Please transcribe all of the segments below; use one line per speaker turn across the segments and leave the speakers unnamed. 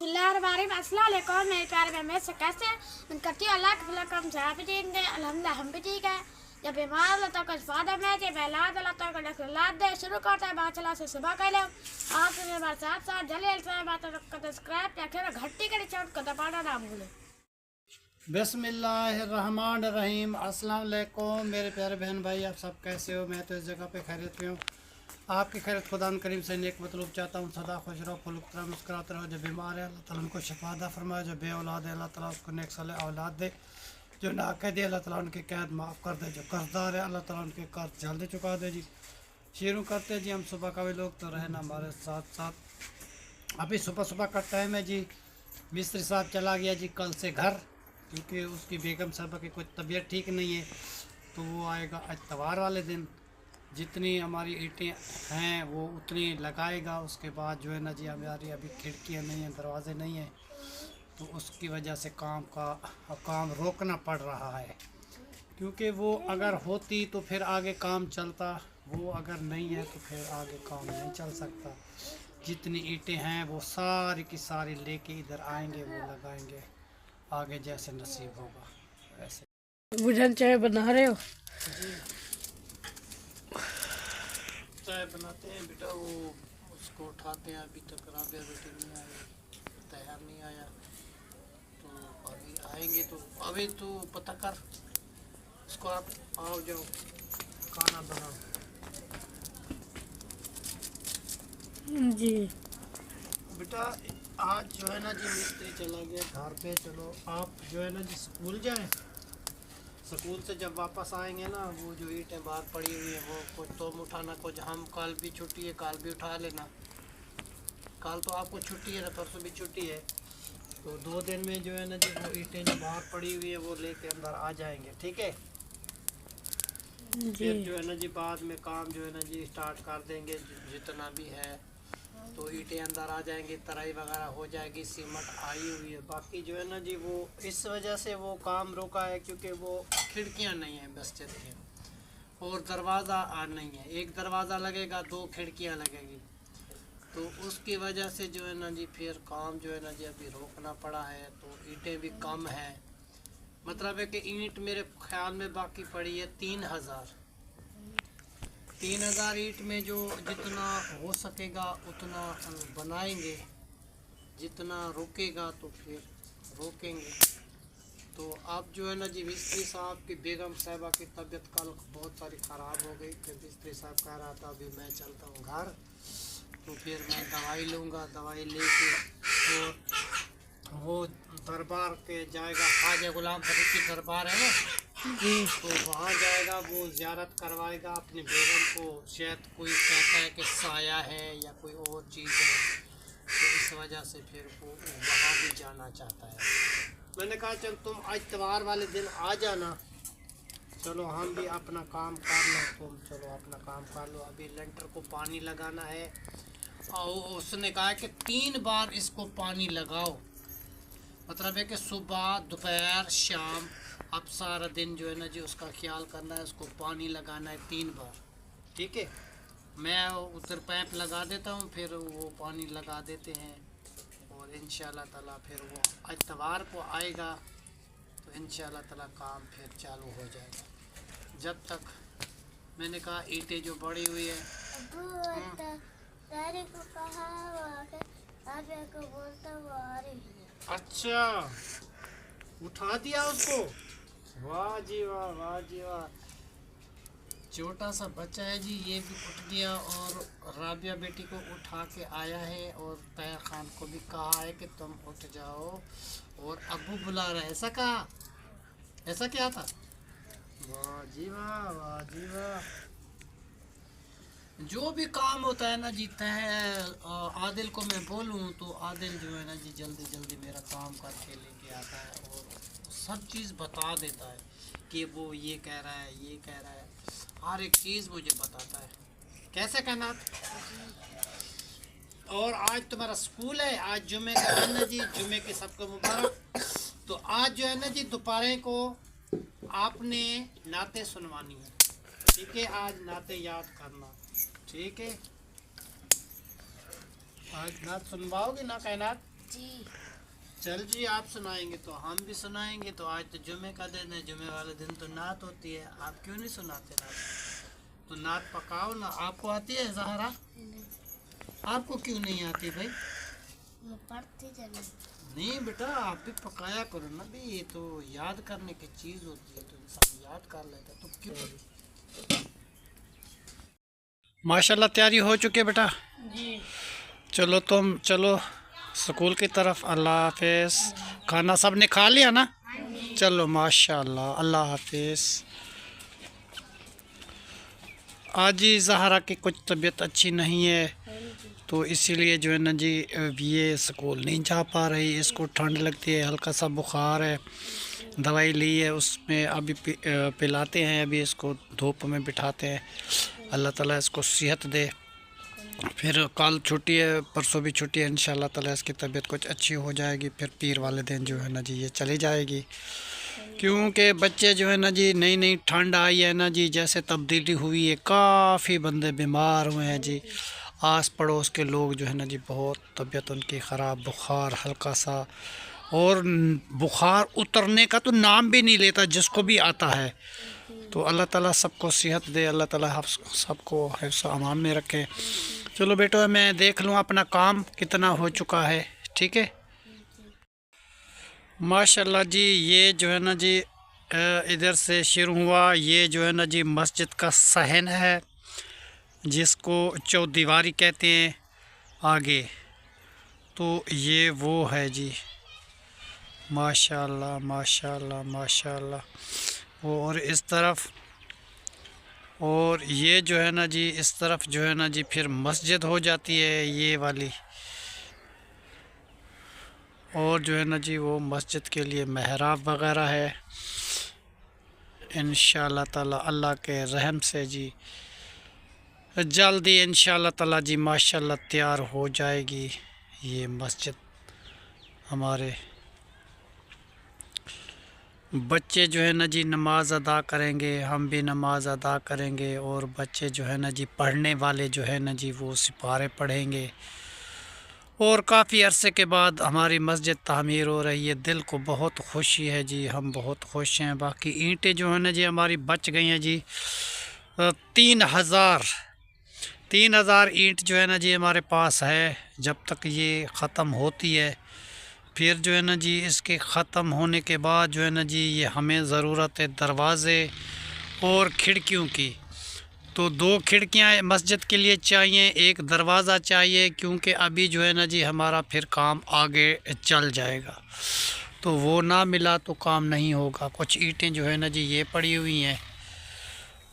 अस्सलामुअलैकुम मेरे प्यारे बहन से कैसे मैं करती हूँ अल्लाह के फजल करम से आप भी ठीक है अल्हम्दुलिल्लाह हम भी ठीक है। जब बीमार अल्लाह ताला का शिफा में जब औलाद अल्लाह ताला का औलाद दे शुरू करता है बात चला से सुबह कर लो आप मेरे साथ साथ जल्दी से बात को सब्सक्राइब या फिर घंटी के चोट को दबाना ना भूलें।
बिस्मिल्लाहिर्रहमानिर्रहीम। अस्सलाम वालेकुम मेरे प्यारे बहन भाई, आप सब कैसे हो? मैं तो इस जगह पे खैरियत में हूँ। आपकी खैरियत खुदा करीम से नेक मतलब चाहता हूँ। सदा खुश रहो, फुलकरा मुस्कुराते रहो। जो बीमार है अल्लाह ताला उनको शफा अता फरमाए। जो बे औलाद है अल्लाह ताला उसको नेक साले औलाद दे। जो नाक़द है अल्लाह ताला उनकी कैद माफ़ कर दे। जो कर्जदार है अल्लाह ताला उनके कर्ज जल्दी चुका दे। जी शुरू करते हैं जी। हम सुबह का भी लोग तो रहना हमारे साथ साथ। अभी सुबह सुबह का टाइम है जी। मिस्त्री साहब चला गया जी कल से घर, क्योंकि उसकी बेगम साहबा की कुछ तबीयत ठीक नहीं है, तो वो आएगा इतवार वाले दिन। जितनी हमारी ईंटें हैं वो उतनी लगाएगा। उसके बाद जो है ना जी, हमारी अभी खिड़कियाँ नहीं हैं, दरवाजे नहीं हैं, तो उसकी वजह से काम रोकना पड़ रहा है। क्योंकि वो अगर होती तो फिर आगे काम चलता, वो अगर नहीं है तो फिर आगे काम नहीं चल सकता। जितनी ईंटें हैं वो सारी की सारी लेके इधर आएंगे, वो लगाएंगे, आगे जैसे नसीब होगा वैसे।
बुझन चाय बना रहे हो?
चाय बनाते हैं बेटा, वो उसको उठाते हैं। अभी तक राबिया बेटी नहीं आई, तैयार नहीं आया, तो अभी आएंगे। तो अभी तो पता कर उसको, आप आओ जाओ खाना बनाओ
जी
बेटा। आज जो है ना जी मिस्त्री चला गया घर पे। चलो आप जो है ना जी स्कूल जाएं। स्कूल से जब वापस आएंगे ना, वो जो ईंटें बाहर पड़ी हुई है वो कुछ तुम उठाना, कुछ हम। कल भी छुट्टी है, कल भी उठा लेना। कल तो आपको छुट्टी है ना, परसों भी छुट्टी है, तो 2 दिन में जो है ना जी वो ईंटें जो बाहर पड़ी हुई है वो लेके अंदर आ जाएंगे, ठीक है? फिर जो है ना जी बाद में काम जो है ना जी स्टार्ट कर देंगे जितना भी है। तो ईंटें अंदर आ जाएंगी, तराई वगैरह हो जाएगी, सीमेंट आई हुई है। बाकी जो है ना जी वो इस वजह से वो काम रोका है क्योंकि वो खिड़कियां नहीं हैं मस्जिद की, और दरवाज़ा नहीं है। एक दरवाज़ा लगेगा, 2 खिड़कियां लगेगी, तो उसकी वजह से जो है ना जी फिर काम जो है ना जी अभी रोकना पड़ा है। तो ईंटें भी कम है, मतलब है कि ईंट मेरे ख्याल में बाकी पड़ी है 3000 ईंट में जो जितना हो सकेगा उतना बनाएंगे, जितना रुकेगा तो फिर रोकेंगे। तो अब जो है ना जी मिस्त्री साहब की बेगम साहिबा की तबीयत कल बहुत सारी ख़राब हो गई। फिर मिस्त्री साहब कह रहा था अभी मैं चलता हूँ घर, तो फिर मैं दवाई लूँगा। दवाई लेके और वो दरबार के जाएगा, ख्वाजा गुलाम फरीद की दरबार है ना, तो वहाँ जाएगा, वो ज़ियारत करवाएगा अपनी बेगम को। शायद कोई कहता है कि साया है या कोई और चीज़ है, तो इस वजह से फिर वो वहाँ भी जाना चाहता है। मैंने कहा चल तुम इतवार वाले दिन आ जाना, चलो हम भी अपना काम कर लो, तुम चलो अपना काम कर लो। अभी लेंटर को पानी लगाना है, और उसने कहा कि 3 बार इसको पानी लगाओ, मतलब है कि सुबह दोपहर शाम। अब सारा दिन जो है ना जी उसका ख्याल करना है, उसको पानी लगाना है 3 बार, ठीक है? मैं उधर पाइप लगा देता हूँ, फिर वो पानी लगा देते हैं, और इंशाल्लाह ताला फिर वो इतवार को आएगा, तो इंशाल्लाह ताला काम फिर चालू हो जाएगा। जब तक मैंने कहा ईंटें जो बड़ी हुई है अच्छा उठा दिया उसको। वाह जी वाह, वाह जी वाह। छोटा सा बच्चा है जी, ये भी उठ गया, और राबिया बेटी को उठा के आया है, और तैयार खान को भी कहा है कि तुम उठ जाओ, और अब्बू बुला रहे। ऐसा कहा, ऐसा क्या था? वाह जी वाह, वाह जी वाह। जो भी काम होता है ना जी आदिल को मैं बोलूँ तो आदिल जो है ना जी जल्दी जल्दी मेरा काम करके लेके आता है, और सब चीज़ बता देता है कि वो ये कह रहा है, ये कह रहा है, हर एक चीज़ मुझे बताता है। कैसे कहना? और आज तुम्हारा स्कूल है, आज जुमे का दिन है जी, जुमे के सबको मुबारक। तो आज जो है ना जी दोपहर को आपने नाते सुनवानी है, ठीक है? आज नाते याद करना, ठीक है? आज नात सुनवाओगे ना कायनात?
जी।
चल जी, आप सुनाएंगे तो हम भी सुनाएंगे। तो आज तो जुमे का दिन है, जुमे वाले दिन तो नात होती है, आप क्यों नहीं सुनाते नात? तो नात पकाओ ना। आपको आती है ज़हरा? आपको क्यों नहीं आती भाई?
मैं पढ़ती चली।
नहीं बेटा, आप भी पकाया करो ना भी, ये तो याद करने की चीज़ होती है, तो इंसान याद कर लेता है, तो क्यों? माशाल्लाह तैयारी हो चुकी है बेटा।
जी।
चलो तुम चलो स्कूल की तरफ। अल्लाह हाफिज़। खाना सब ने खा लिया ना? चलो माशाल्लाह, अल्लाह हाफिज़। आज ही ज़हरा की कुछ तबीयत अच्छी नहीं है, तो इसीलिए जो है ना जी ये स्कूल नहीं जा पा रही। इसको ठंड लगती है, हल्का सा बुखार है, दवाई ली है, उसमें अभी पिलाते हैं, अभी इसको धूप में बिठाते हैं। अल्लाह ताला इसको सेहत दे। फिर कल छुट्टी है, परसों भी छुट्टी है, इंशाल्लाह ताला इसकी तबीयत कुछ अच्छी हो जाएगी। फिर पीर वाले दिन जो है ना जी ये चली जाएगी, क्योंकि बच्चे जो है ना जी नई नई ठंड आई है ना जी, जैसे तब्दीली हुई है, काफ़ी बंदे बीमार हुए हैं जी। आस पड़ोस के लोग जो है ना जी बहुत तबीयत उनकी ख़राब, बुखार हल्का सा, और बुखार उतरने का तो नाम भी नहीं लेता जिसको भी आता है। तो अल्लाह ताला सबको सेहत दे, अल्लाह ताला सबको हिफ्ज़ अमान में रखे। चलो बेटो, मैं देख लूँ अपना काम कितना हो चुका है, ठीक है? माशाल्लाह जी, ये जो है ना जी इधर से शुरू हुआ, ये जो है ना जी मस्जिद का सहन है, जिसको चौदीवारी कहते हैं आगे, तो ये वो है जी। माशाल्लाह माशाल्लाह माशाल्लाह। और इस तरफ, और ये जो है ना जी इस तरफ जो है ना जी फिर मस्जिद हो जाती है ये वाली। और जो है ना जी वो मस्जिद के लिए महराब वगैरह है। इंशाअल्लाह ताला अल्लाह के रहम से जी जल्दी इंशाअल्लाह ताला जी माशाअल्लाह तैयार हो जाएगी ये मस्जिद। हमारे बच्चे जो है ना जी नमाज अदा करेंगे, हम भी नमाज अदा करेंगे, और बच्चे जो है ना जी पढ़ने वाले जो है ना जी वो सिपारे पढ़ेंगे। और काफ़ी अरसे के बाद हमारी मस्जिद तामीर हो रही है, दिल को बहुत खुशी है जी, हम बहुत खुश हैं। बाकी ईंटें जो है ना जी हमारी बच गई हैं जी। 3,000 ईंट जो है ना जी हमारे पास है। जब तक ये ख़त्म होती है, फिर जो है ना जी इसके ख़त्म होने के बाद जो है ना जी ये हमें ज़रूरत है दरवाज़े और खिड़कियों की। तो 2 खिड़कियाँ मस्जिद के लिए चाहिए, 1 दरवाज़ा चाहिए, क्योंकि अभी जो है ना जी हमारा फिर काम आगे चल जाएगा। तो वो ना मिला तो काम नहीं होगा। कुछ ईंटें जो है ना जी ये पड़ी हुई हैं,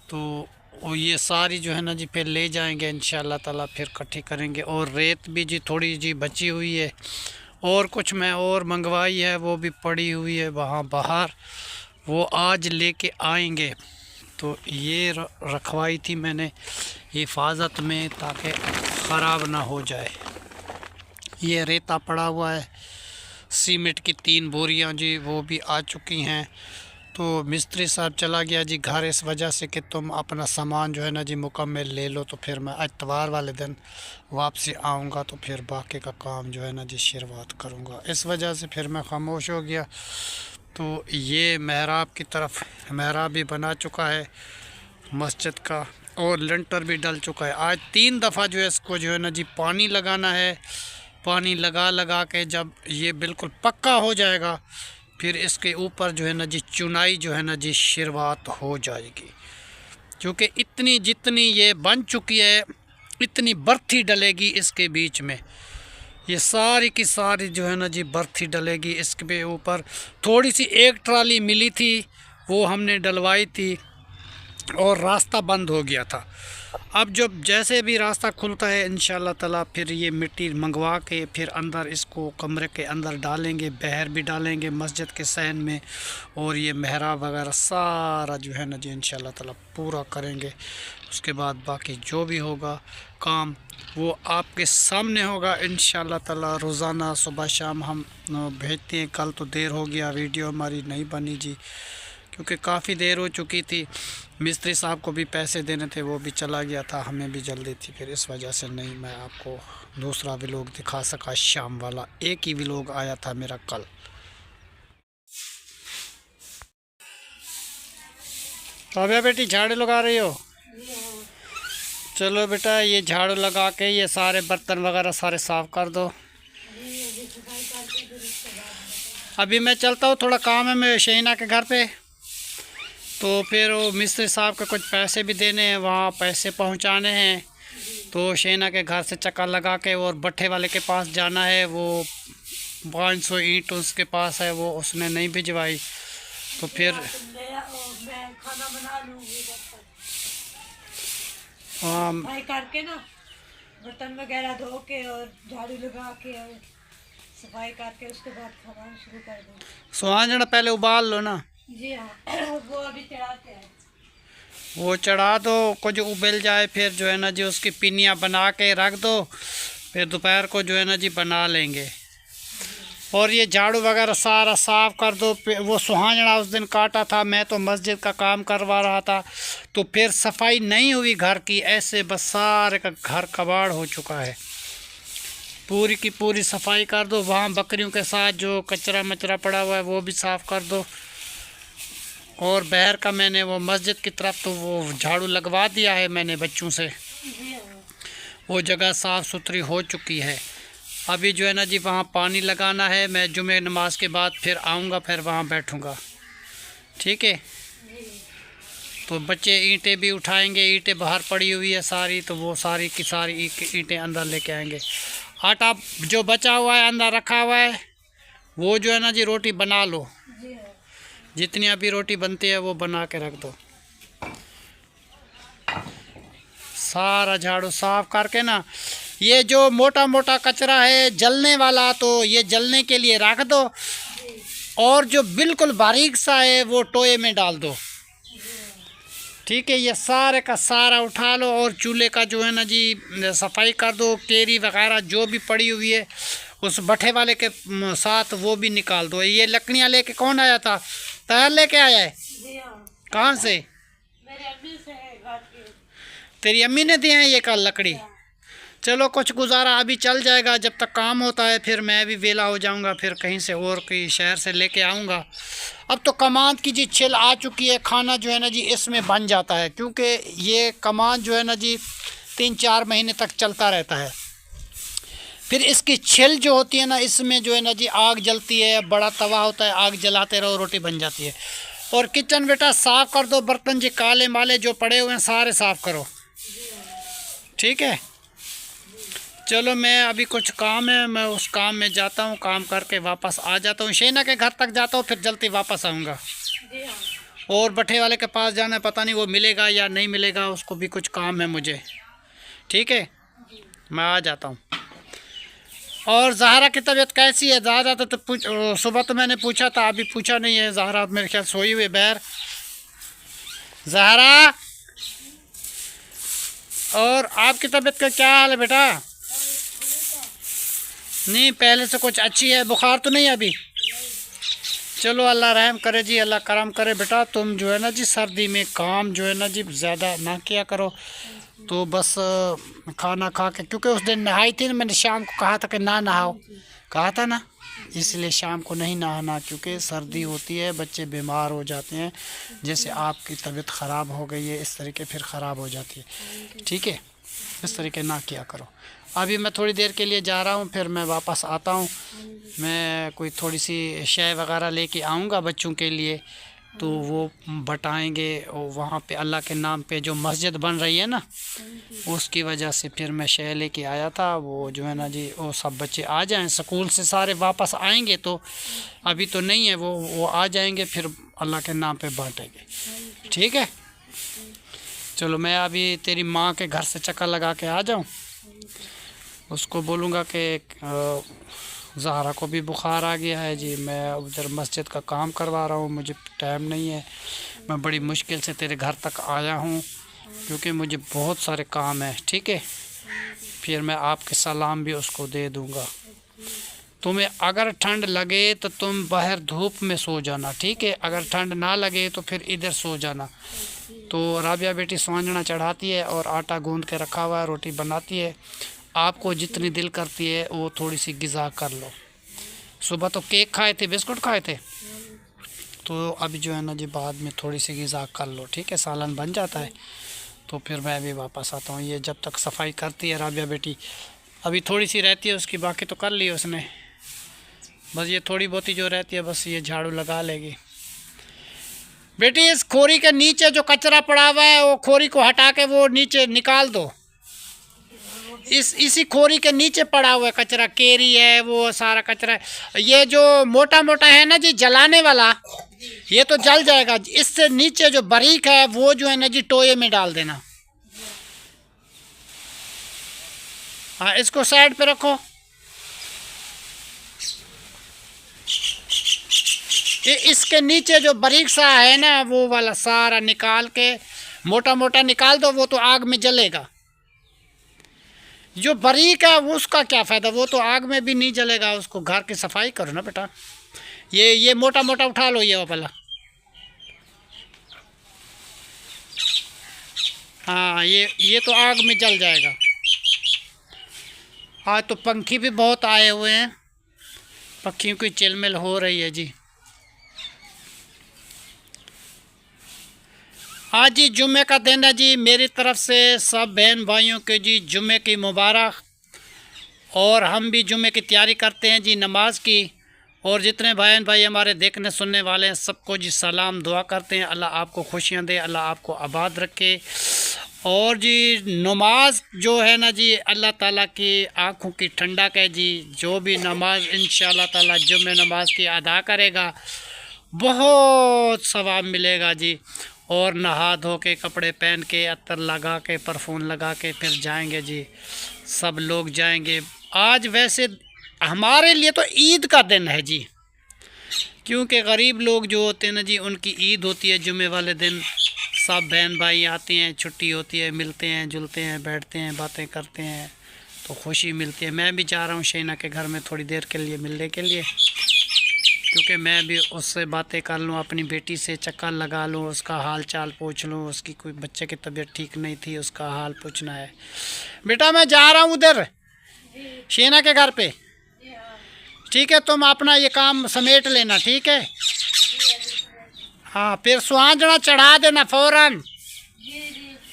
तो ये सारी जो है ना जी फिर ले जाएंगे इंशाअल्लाह ताला, फिर इकट्ठी करेंगे। और रेत भी जी थोड़ी जी बची हुई है, और कुछ मैं और मंगवाई है, वो भी पड़ी हुई है वहाँ बाहर, वो आज लेके आएंगे। तो ये रखवाई थी मैंने हिफाजत में, ताकि ख़राब ना हो जाए। ये रेता पड़ा हुआ है, सीमेंट की 3 बोरियां जी वो भी आ चुकी हैं। तो मिस्त्री साहब चला गया जी घर, इस वजह से कि तुम अपना सामान जो है ना जी मुकम्मल ले लो, तो फिर मैं इतवार वाले दिन वापसी आऊँगा, तो फिर बाकी का काम जो है ना जी शुरुआत करूँगा। इस वजह से फिर मैं खामोश हो गया। तो ये महराब की तरफ महराब भी बना चुका है मस्जिद का, और लेंटर भी डल चुका है। आज 3 दफ़ा जो है इसको जो है ना जी पानी लगाना है। पानी लगा के जब ये बिल्कुल पक्का हो जाएगा, फिर इसके ऊपर जो है ना जी चुनाई जो है ना जी शुरुआत हो जाएगी। क्योंकि इतनी जितनी ये बन चुकी है, इतनी बर्फ़ी डलेगी इसके बीच में, ये सारी की सारी जो है ना जी बर्फ़ी डलेगी इसके ऊपर। थोड़ी सी 1 ट्राली मिली थी, वो हमने डलवाई थी, और रास्ता बंद हो गया था। अब जब जैसे भी रास्ता खुलता है इंशाअल्लाह ताला, फिर ये मिट्टी मंगवा के फिर अंदर इसको कमरे के अंदर डालेंगे, बहर भी डालेंगे मस्जिद के सहन में, और ये महराब वगैरह सारा जो है ना जी इंशाअल्लाह ताला पूरा करेंगे। उसके बाद बाकी जो भी होगा काम वो आपके सामने होगा इंशाअल्लाह ताला। रोज़ाना सुबह शाम हम भेजते हैं। कल तो देर हो गया, वीडियो हमारी नहीं बनी जी,
क्योंकि काफ़ी देर हो चुकी थी। मिस्त्री साहब को भी पैसे देने थे, वो भी चला गया था, हमें भी जल्दी थी, फिर इस वजह से नहीं मैं आपको दूसरा व्लॉग दिखा सका शाम वाला। एक ही व्लॉग आया था मेरा कल। राबिया बेटी झाड़ू लगा रही हो? चलो बेटा, ये झाड़ू लगा के ये सारे बर्तन वगैरह सारे साफ़ कर दो। अभी मैं चलता हूँ, थोड़ा काम है मैं शहीना के घर पे, तो फिर वो मिस्त्री साहब के कुछ पैसे भी देने हैं, वहाँ पैसे पहुँचाने हैं। तो शहीना के घर से चक्कर लगा के और भट्ठे वाले के पास जाना है, वो 500 ईंट उसके पास है, वो उसने नहीं भिजवाई। तो फिर
खाना बना लूँगी
हाँ
करके ना, बर्तन वगैरह धो के और झाड़ू लगा के और सफाई करके उसके बाद खाना शुरू कर दूँ।
सुहाजना पहले उबाल लो ना।
जी हाँ, वो अभी चढ़ाते हैं।
वो चढ़ा दो, कुछ उबल जाए फिर जो है ना जी उसकी पिनियाँ बना के रख दो, फिर दोपहर को जो है ना जी बना लेंगे। और ये झाड़ू वगैरह सारा साफ़ कर दो। वो सुहाजना उस दिन काटा था, मैं तो मस्जिद का काम करवा रहा था, तो फिर सफाई नहीं हुई घर की, ऐसे बस सारे का घर कबाड़ हो चुका है। पूरी की पूरी सफाई कर दो। वहाँ बकरियों के साथ जो कचरा मचरा पड़ा हुआ है वो भी साफ़ कर दो। और बहर का मैंने वो मस्जिद की तरफ तो वो झाड़ू लगवा दिया है मैंने बच्चों से, वो जगह साफ़ सुथरी हो चुकी है। अभी जो है ना जी वहाँ पानी लगाना है। मैं जुमे नमाज के बाद फिर आऊँगा, फिर वहाँ बैठूँगा, ठीक है। तो बच्चे ईंटें भी उठाएंगे, ईंटें बाहर पड़ी हुई है सारी, तो वो सारी की सारी ईंटें अंदर लेके आएंगे। आटा जो बचा हुआ है अंदर रखा हुआ है, वो जो है ना जी रोटी बना लो, जितनी अभी रोटी बनती है वो बना के रख दो। सारा झाड़ू साफ करके ना, ये जो मोटा मोटा कचरा है जलने वाला, तो ये जलने के लिए रख दो, और जो बिल्कुल बारीक सा है वो टोए में डाल दो, ठीक है। ये सारे का सारा उठा लो और चूल्हे का जो है ना जी सफाई कर दो। केरी वगैरह जो भी पड़ी हुई है उस भट्ठे वाले के साथ वो भी निकाल दो। ये लकड़ियाँ लेके कौन आया था? तैयार लेके आया है? कहाँ से?
मेरी अम्मी से है घर की।
तेरी अम्मी ने दिए हैं ये कल लकड़ी? चलो कुछ गुजारा अभी चल जाएगा, जब तक काम होता है फिर मैं भी वेला हो जाऊंगा, फिर कहीं से और कोई शहर से लेके आऊंगा। अब तो कमान की जी छिल आ चुकी है, खाना जो है ना जी इसमें बन जाता है, क्योंकि ये कमान जो है ना जी 3-4 महीने तक चलता रहता है। फिर इसकी छिल जो होती है ना, इसमें जो है ना जी आग जलती है, बड़ा तवा होता है, आग जलाते रहो रोटी बन जाती है। और किचन बेटा साफ़ कर दो, बर्तन जी काले माले जो पड़े हुए हैं सारे साफ़ करो, ठीक है। चलो मैं अभी कुछ काम है, मैं उस काम में जाता हूँ, काम करके वापस आ जाता हूँ। शहीना के घर तक जाता हूँ, फिर जल्दी वापस आऊँगा। और भट्ठे वाले के पास जाना है, पता नहीं वो मिलेगा या नहीं मिलेगा, उसको भी कुछ काम है मुझे, ठीक है। मैं आ जाता हूँ। और ज़हरा की तबीयत कैसी है? ज़हरा तो सुबह तो मैंने पूछा था, अभी पूछा नहीं है। ज़हरा मेरे ख्याल सोई हुई बहर। ज़हरा, और आपकी तबीयत का क्या हाल है बेटा? नहीं, पहले से कुछ अच्छी है, बुखार तो नहीं अभी? चलो अल्लाह रहम करे जी, अल्लाह करम करे। बेटा तुम जो है ना जी सर्दी में काम जो है ना जी ज़्यादा ना किया करो, तो बस खाना खा के, क्योंकि उस दिन नहाई थी ना, मैंने शाम को कहा था कि ना नहाओ, कहा था ना, इसलिए शाम को नहीं नहाना, क्योंकि सर्दी होती है, बच्चे बीमार हो जाते हैं। जैसे आपकी तबीयत ख़राब हो गई है इस तरीके फिर ख़राब हो जाती है, ठीक है। इस तरीके ना किया करो। अभी मैं थोड़ी देर के लिए जा रहा हूँ, फिर मैं वापस आता हूँ। मैं कोई थोड़ी सी शय वगैरह लेके आऊँगा बच्चों के लिए, तो वो बटाएंगे। और वहाँ पे अल्लाह के नाम पे जो मस्जिद बन रही है ना, उसकी वजह से फिर मैं शय लेके आया था। वो जो है ना जी वो सब बच्चे आ जाएं, स्कूल से सारे वापस आएंगे, तो अभी तो नहीं है, वो आ जाएंगे, फिर अल्लाह के नाम पे बांटेंगे, ठीक है। चलो मैं अभी तेरी माँ के घर से चक्कर लगा के आ जाऊँ, उसको बोलूँगा कि ज़हरा को भी बुखार आ गया है जी, मैं उधर मस्जिद का काम करवा रहा हूँ, मुझे टाइम नहीं है, मैं बड़ी मुश्किल से तेरे घर तक आया हूँ, क्योंकि मुझे बहुत सारे काम हैं, ठीक है। फिर मैं आपके सलाम भी उसको दे दूँगा। तुम्हें अगर ठंड लगे तो तुम बाहर धूप में सो जाना, ठीक है। अगर ठंड ना लगे तो फिर इधर सो जाना। तो राबिया बेटी स्वांजना चढ़ाती है और आटा गूंद के रखा हुआ है, रोटी बनाती है। आपको जितनी दिल करती है वो थोड़ी सी ग़िज़ा कर लो। सुबह तो केक खाए थे, बिस्कुट खाए थे, तो अभी जो है ना जी बाद में थोड़ी सी ग़िज़ा कर लो, ठीक है। सालन बन जाता है तो फिर मैं भी वापस आता हूँ। ये जब तक सफाई करती है राबिया बेटी, अभी थोड़ी सी रहती है उसकी, बाकी तो कर ली उसने, बस ये थोड़ी बहुत ही जो रहती है बस ये झाड़ू लगा लेगी। बेटी इस खोरी के नीचे जो कचरा पड़ा हुआ है वो खोरी को हटा के वो नीचे निकाल दो। इसी खोरी के नीचे पड़ा हुआ है कचरा, केरी है, वो सारा कचरा है। ये जो मोटा मोटा है ना जी जलाने वाला, ये तो जल जाएगा। इससे नीचे जो बारीक है वो जो है ना जी टोये में डाल देना। हाँ, इसको साइड पे रखो। इसके नीचे जो बारीक सा है ना वो वाला सारा निकाल के मोटा मोटा निकाल दो, वो तो आग में जलेगा। जो बारीक है वो उसका क्या फ़ायदा, वो तो आग में भी नहीं जलेगा। उसको घर की सफाई करो ना बेटा। ये मोटा मोटा उठा लो ये वाला। हाँ, ये तो आग में जल जाएगा। आज तो पंखी भी बहुत आए हुए हैं, पक्षियों की चिलमिल हो रही है जी। आज जी जुम्मे का दिन है जी। मेरी तरफ से सब बहन भाइयों के जी जुम्मे की मुबारक। और हम भी जुम्मे की तैयारी करते हैं जी नमाज की। और जितने बहन भाई हमारे देखने सुनने वाले हैं सबको जी सलाम दुआ करते हैं। अल्लाह आपको खुशियां दे, अल्लाह आपको आबाद रखे। और जी नमाज जो है ना जी अल्लाह ताला की आँखों की ठंडक है जी। जो भी नमाज इंशाअल्लाह ताला जुम्मे नमाज की अदा करेगा बहुत सवाब मिलेगा जी। और नहा धो के कपड़े पहन के अत्तर लगा के परफ्यूम लगा के फिर जाएंगे जी, सब लोग जाएंगे। आज वैसे हमारे लिए तो ईद का दिन है जी, क्योंकि गरीब लोग जो होते हैं ना जी उनकी ईद होती है जुम्मे वाले दिन। सब बहन भाई आते हैं, छुट्टी होती है, मिलते हैं जुलते हैं, बैठते हैं, बातें करते हैं, तो खुशी मिलती है। मैं भी जा रहा हूँ शैना के घर में थोड़ी देर के लिए मिलने के लिए, क्योंकि मैं भी उससे बातें कर लूँ, अपनी बेटी से चक्कर लगा लूँ, उसका हाल चाल पूछ लूँ। उसकी कोई बच्चे की तबीयत ठीक नहीं थी, उसका हाल पूछना है। बेटा मैं जा रहा हूँ उधर शैना के घर पे, ठीक है। तुम अपना ये काम समेट लेना, ठीक है। हाँ, फिर सुहांजना चढ़ा देना फ़ौरन।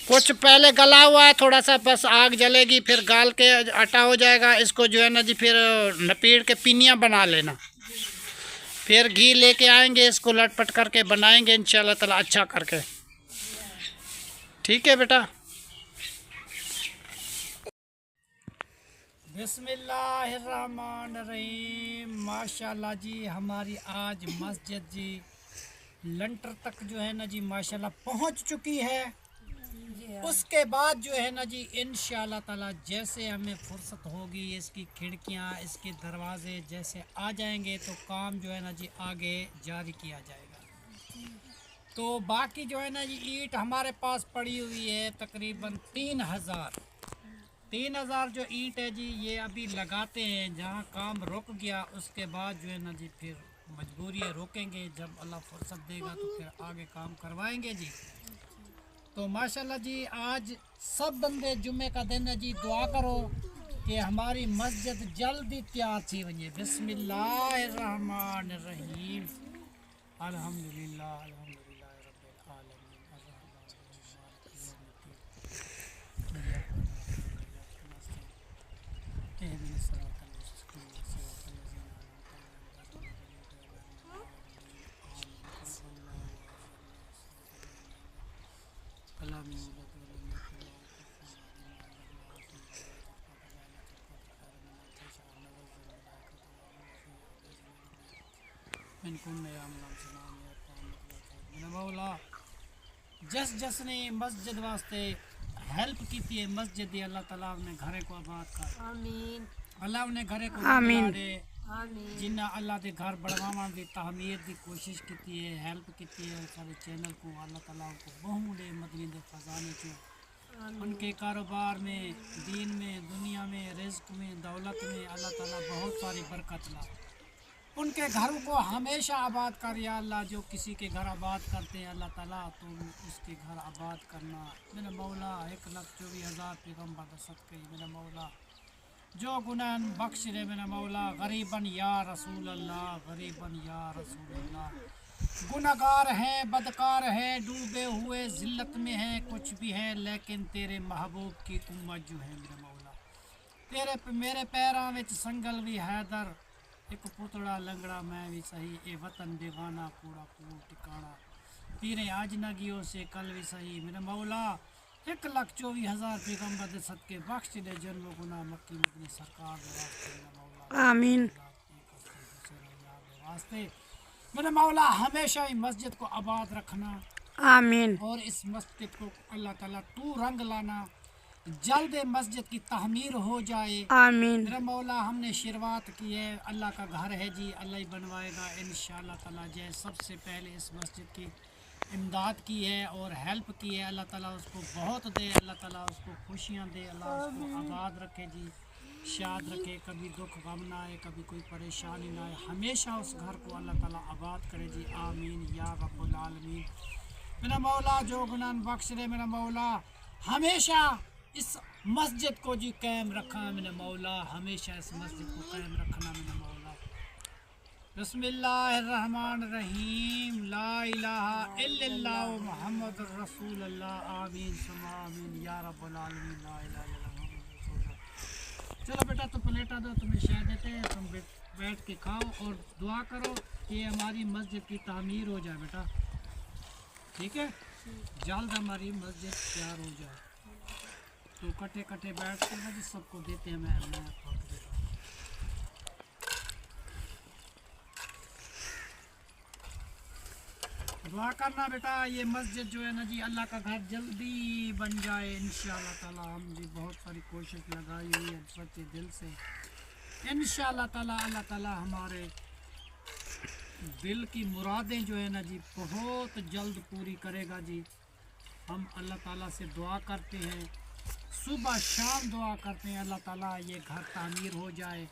कुछ पहले गला हुआ है थोड़ा सा, बस आग जलेगी फिर गाल के आटा हो जाएगा। इसको जो है ना जी फिर नपीड़ के पिनियाँ बना लेना। फिर घी लेके आएंगे, इसको लटपट करके बनाएंगे इंशाल्लाह ताला अच्छा करके, ठीक है बेटा। बिस्मिल्लाहिर्रहमानिर्रहीम। माशाल्लाह जी हमारी आज मस्जिद जी लंटर तक जो है ना जी माशाल्लाह पहुंच चुकी है। उसके बाद जो है ना जी इंशाल्लाह ताला जैसे हमें फुर्सत होगी, इसकी खिड़कियां इसके दरवाजे जैसे आ जाएंगे तो काम जो है ना जी आगे जारी किया जाएगा। तो बाकी जो है ना जी ईंट हमारे पास पड़ी हुई है तकरीबन 3000 जो ईंट है जी ये अभी लगाते हैं। जहाँ काम रुक गया उसके बाद जो है ना जी फिर मजबूरी है रोकेंगे, जब अल्लाह फुर्सत देगा तो फिर आगे काम करवाएंगे जी। तो माशाल्लाह जी आज सब बंदे जुम्मे का दिन है जी, दुआ करो कि हमारी मस्जिद जल्दी तैयार थी वञे। बिस्मिल्लाहिर्रहमानिर्रहीम। अल्हम्दुलिल्लाह अल्हम्दुलिल्लाह रब्बिल आलमीन जस ने मस्जिद वास्ते हेल्प की थी मस्जिद अल्लाह ताला ने घरे को आबाद कर, आमीन। अल्लाह ने घरे को आमीन, जिन्ना अल्लाह दे घर बढ़वावन दी तहमीर दी कोशिश की है, हेल्प की है। सारे चैनल को अल्लाह ताला को बहु दे मदनी दे खजाने चो उनके कारोबार में, दीन में, दुनिया में, रिज्क में, दौलत में अल्लाह ताला बहुत सारी बरकत ला। उनके घर को हमेशा आबाद कर या अल्लाह। जो किसी के घर आबाद करते हैं अल्लाह ताला, तो उसके घर आबाद करना मेरा मौला। 1,24,000 पैगम्बर सदक़े मेरा मौला। जो गुनाह बख्श दे मेरा मौला। गरीबन या रसूल अल्लाह, गरीबन या रसूल अल्लाह। गुनहगार हैं, बदकार हैं, डूबे हुए ज़िल्लत में हैं, कुछ भी है, लेकिन तेरे महबूब की उम्मत जो है मेरा मौला। मेरे पैरां विच संगल भी हैदर, एक पुतड़ा लंगड़ा मैं भी सही। ए वतन बेगाना कूड़ा कूड़ टिकाना, तेरे आज न गियो से कल भी सही मेरा मौला। 1,24,000 पैगम्बर दे सदके बख्श दे जन्म गुनाह मक्की मदनी सरकार दे वास्ते मेरा मौला।
आमीन।
वास्ते मेरा मौला हमेशा ही मस्जिद को आबाद रखना।
आमीन।
और इस मस्जिद को अल्लाह ताला तू रंग लाना, जल्द मस्जिद की तहमीर हो जाए।
आमीन।
मेरा मौला हमने शुरुआत की है, अल्लाह का घर है जी, अल्लाह ही बनवाएगा इंशाअल्लाह ताला। जय सबसे पहले इस मस्जिद की इमदाद की है और हेल्प की है, अल्लाह ताला उसको बहुत दे, अल्लाह ताला उसको खुशियाँ दे, अल्लाह उसको आबाद रखे जी, शाद रखे, कभी दुख गम ना आए, कभी कोई परेशानी ना आए, हमेशा उस घर को अल्लाह ताला आबाद करे जी। आमीन या रब्बुल आलमीन। मेरा मौला जो गुनाह बख्श दे मेरा मौला। हमेशा इस मस्जिद को जी कायम रखा मेरा मौला, हमेशा इस मस्जिद को कायम रखना मेरा मौला। बिस्मिल्लाहिर्रहमानिर्रहीम। ला इलाहा इल्लल्लाह मुहम्मदुर रसूलुल्लाह। आमीन सुम्मा आमीन या रब्बुल आलमीन। ला इलाहा इल्लल्लाह मुहम्मदुर रसूलुल्लाह। चलो बेटा तो प्लेटा दो, तुम्हें शायद देते हैं, तुम बैठ के खाओ और दुआ करो कि हमारी मस्जिद की तामीर हो जाए बेटा, ठीक है? जल्द हमारी मस्जिद तैयार हो जाए। तो कटे कटे बैठ कर ना जी सबको देते हैं। मैं दुआ करना बेटा, ये मस्जिद जो है ना जी अल्लाह का घर जल्दी बन जाए इंशाअल्लाह ताला। हम जी बहुत सारी कोशिश लगाई हुई है सच्चे दिल से, इंशाअल्लाह ताला अल्लाह ताला हमारे दिल की मुरादें जो है ना जी बहुत जल्द पूरी करेगा जी। हम अल्लाह ताला से दुआ करते हैं, सुबह शाम दुआ करते हैं अल्लाह ताला ये घर तामीर हो जाए।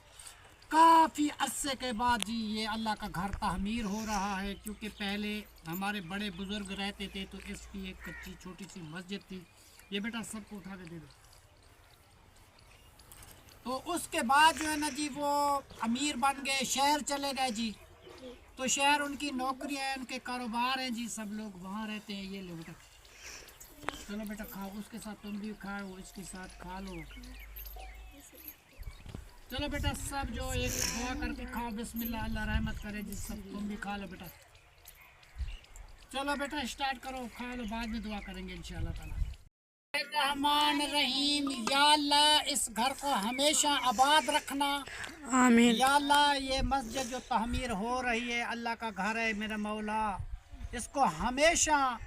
काफ़ी अरसे के बाद जी ये अल्लाह का घर तामीर हो रहा है, क्योंकि पहले हमारे बड़े बुज़ुर्ग रहते थे तो इसकी एक कच्ची छोटी सी मस्जिद थी। ये बेटा सबको उठा के दे दो। तो उसके बाद जो है ना जी वो अमीर बन गए, शहर चले गए जी। तो शहर उनकी नौकरियाँ हैं, उनके कारोबार हैं जी, सब लोग वहाँ रहते हैं। ये लो बेटा, चलो बेटा खाओ, उसके साथ तुम भी खाओ, इसके साथ खा लो। चलो बेटा सब जो एक दुआ करके खाओ, बिस्मिल्लाह, अल्लाह रहमत करे जी, सब तुम भी खा लो बेटा। चलो बेटा स्टार्ट करो, खा लो, बाद में दुआ करेंगे इंशाअल्लाह ताला। रहमान रहीम। या अल्लाह इस घर को हमेशा आबाद रखना।
आमीन।
या अल्लाह ये मस्जिद जो तहमीर हो रही है अल्लाह का घर है मेरा मौला, इसको हमेशा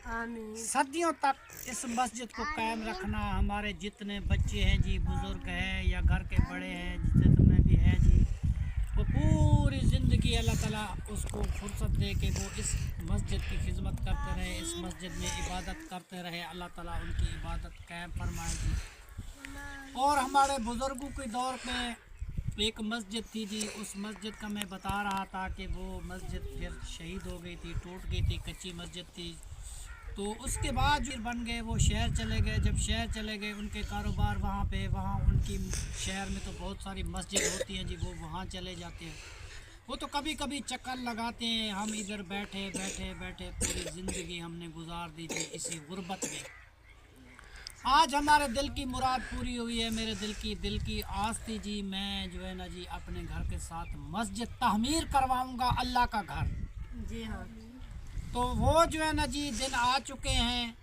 सदियों तक इस मस्जिद को कायम रखना। हमारे जितने बच्चे हैं जी, बुज़ुर्ग हैं या घर के बड़े हैं, जितने भी हैं जी, वो पूरी ज़िंदगी अल्लाह ताला उसको फुर्सत दे के वो इस मस्जिद की खिदमत करते रहे, इस मस्जिद में इबादत करते रहे। अल्लाह ताला उनकी इबादत कायम फरमाए जी। और हमारे बुज़ुर्गों के दौर में एक मस्जिद थी जी, उस मस्जिद का मैं बता रहा था कि वो मस्जिद फिर शहीद हो गई थी, टूट गई थी, कच्ची मस्जिद थी। तो उसके बाद फिर बन गए, वो शहर चले गए। जब शहर चले गए उनके कारोबार वहाँ पे, वहाँ उनकी शहर में तो बहुत सारी मस्जिद होती हैं जी, वो वहाँ चले जाते हैं। वो तो कभी कभी चक्कर लगाते हैं। हम इधर बैठे बैठे बैठे पूरी ज़िंदगी हमने गुजार दी थी इसी गुर्बत में। आज हमारे दिल की मुराद पूरी हुई है। मेरे दिल की आस थी जी, मैं जो है ना जी अपने घर के साथ मस्जिद तहमीर करवाऊंगा, अल्लाह का घर जी। हाँ, तो वो जो है ना जी दिन आ चुके हैं।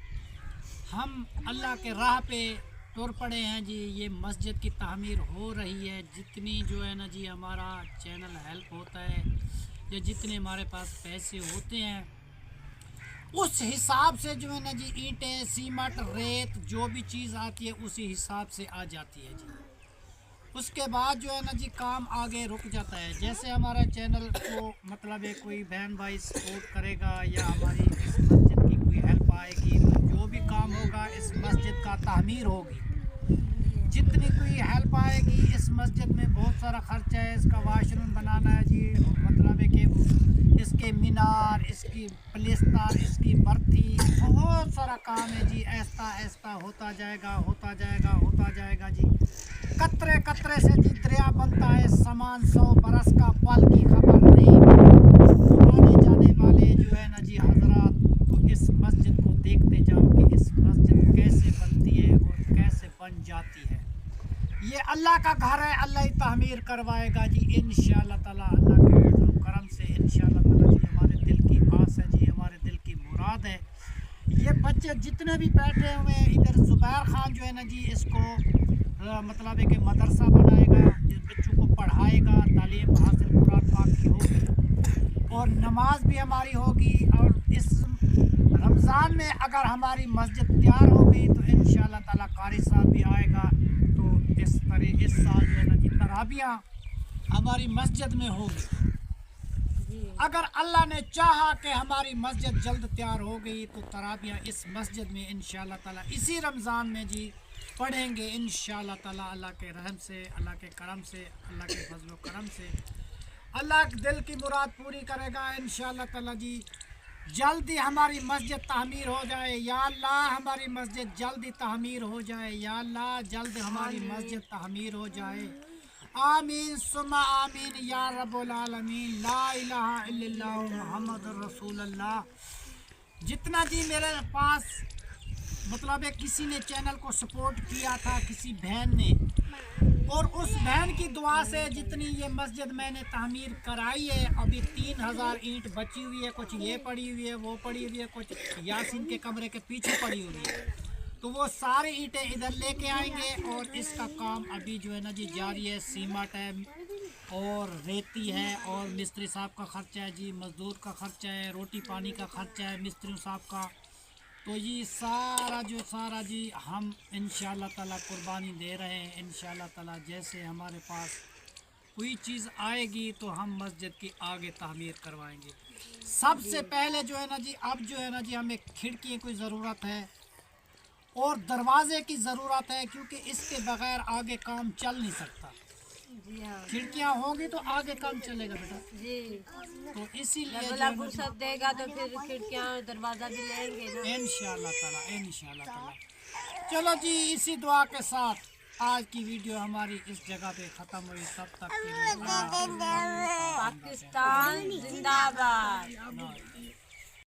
हम अल्लाह के राह पे तुर पड़े हैं जी। ये मस्जिद की तहमीर हो रही है। जितनी जो है ना जी हमारा चैनल हेल्प होता है या जितने हमारे पास पैसे होते हैं उस हिसाब से जो है ना जी ईंटें, सीमेंट, रेत जो भी चीज़ आती है उसी हिसाब से आ जाती है जी। उसके बाद जो है ना जी काम आगे रुक जाता है। जैसे हमारा चैनल को मतलब है कोई बहन भाई सपोर्ट करेगा या हमारी इस मस्जिद की कोई हेल्प आएगी, जो वो भी काम होगा, इस मस्जिद का तामीर होगी। जितनी कोई हेल्प आएगी, इस मस्जिद में बहुत सारा खर्चा है, इसका वाशरूम बनाना है जी, मतलब है कि इसके मीनार, इसकी प्लेस्तर, इसकी बर्थी, बहुत सारा काम है जी। ऐसा ऐसा होता जाएगा, होता जाएगा, होता जाएगा जी। कतरे कतरे से जी दरिया बनता है, सामान 100 बरस का पल की खबर नहीं। आने जाने वाले जो है ना जी हजरात, तो इस मस्जिद को देखते जाओ कि इस मस्जिद कैसे बनती है और कैसे बन जाती है। ये अल्लाह का घर है, अल्लाह ही तामीर करवाएगा जी इंशाअल्लाह ताला। अल्लाह के फजल करम से इंशाअल्लाह ताला जी हमारे दिल की आस है जी, हमारे दिल की मुराद है। ये बच्चे जितने भी बैठे हुए हैं इधर, ज़ुबैर खान जो है ना जी इसको मतलब है कि मदरसा बनाएगा, इस बच्चों को पढ़ाएगा, तालीम हासिल कुरान पाक की होगी और नमाज भी हमारी होगी। और इस रमज़ान में अगर हमारी मस्जिद तैयार हो गई तो इंशाअल्लाह ताला कारी साहब भी आएगा, तो इस तरह इस साल जो है ना जी तराबियाँ हमारी मस्जिद में होगी। अगर अल्लाह ने चाहा कि हमारी मस्जिद जल्द तैयार हो गई तो तराबियाँ इस मस्जिद में इंशाअल्लाह ताला इसी रमज़ान में जी पढ़ेंगे इंशाअल्लाह ताला। अल्लाह के रहम से, अल्लाह के करम से, अल्लाह के फजल करम से अल्लाह दिल की मुराद पूरी करेगा इंशाअल्लाह ताला जी। जल्दी हमारी मस्जिद तामीर हो जाए या अल्लाह, हमारी मस्जिद जल्दी तामीर हो जाए या अल्लाह, जल्द हमारी मस्जिद तामीर हो जाए। आमीन सुम्मा आमीन या रब्बुल आलमीन। ला इलाहा इल्लल्लाह मुहम्मदुर रसूलुल्लाह। जितना जी मेरे पास मतलब है किसी ने चैनल को सपोर्ट किया था, किसी बहन ने, और उस बहन की दुआ से जितनी ये मस्जिद मैंने तामीर कराई है, अभी 3000 ईंट बची हुई है, कुछ ये पड़ी हुई है, वो पड़ी हुई है, कुछ यासीन के कमरे के पीछे पड़ी हुई है, तो वो सारी ईंटें इधर लेके आएंगे और इसका काम अभी जो है ना जी जारी है। सीमेंट है और रेती है और मिस्त्री साहब का खर्चा है जी, मज़दूर का खर्चा है, रोटी पानी का खर्चा है मिस्त्री साहब का। तो ये सारा जी हम इंशाअल्लाह ताला कुर्बानी दे रहे हैं इंशाअल्लाह ताला। जैसे हमारे पास कोई चीज़ आएगी तो हम मस्जिद की आगे तामीर करवाएंगे। सबसे पहले जो है ना जी, अब जो है ना जी हमें खिड़की की ज़रूरत है और दरवाजे की ज़रूरत है, क्योंकि इसके बगैर आगे काम चल नहीं सकता।
जी हाँ
खिड़कियाँ होंगी तो आगे काम चलेगा बेटा।
जी,
तो इसीलिए
अल्लाह फुर्सत देगा तो फिर खिड़कियाँ दरवाज़ा भी लेंगे ना
इंशाअल्लाह ताला, इंशाअल्लाह ताला। चलो जी, इसी दुआ के साथ आज की वीडियो हमारी इस जगह पे ख़त्म हुई। तब तक के लिए
पाकिस्तान जिंदाबाद।